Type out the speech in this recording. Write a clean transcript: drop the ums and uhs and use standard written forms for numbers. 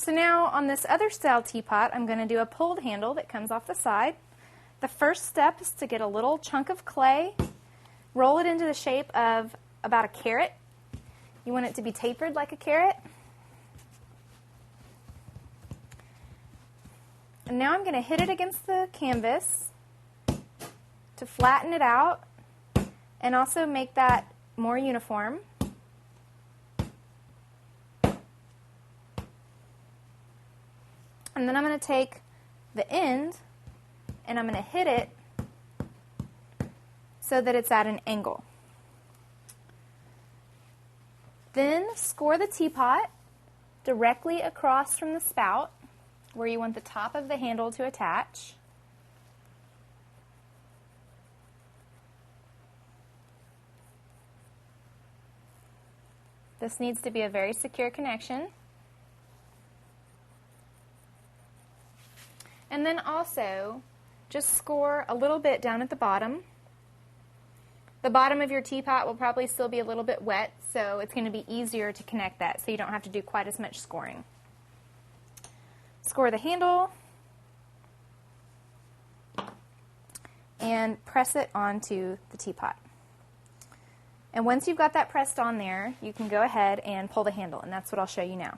So now on this other style teapot, I'm going to do a pulled handle that comes off the side. The first step is to get a little chunk of clay, roll it into the shape of about a carrot. You want it to be tapered like a carrot. And now I'm going to hit it against the canvas to flatten it out and also make that more uniform. And then I'm going to take the end and I'm going to hit it so that it's at an angle. Then score the teapot directly across from the spout where you want the top of the handle to attach. This needs to be a very secure connection. And then also, just score a little bit down at the bottom. The bottom of your teapot will probably still be a little bit wet, so it's going to be easier to connect that, so you don't have to do quite as much scoring. Score the handle and press it onto the teapot. And once you've got that pressed on there, you can go ahead and pull the handle, and that's what I'll show you now.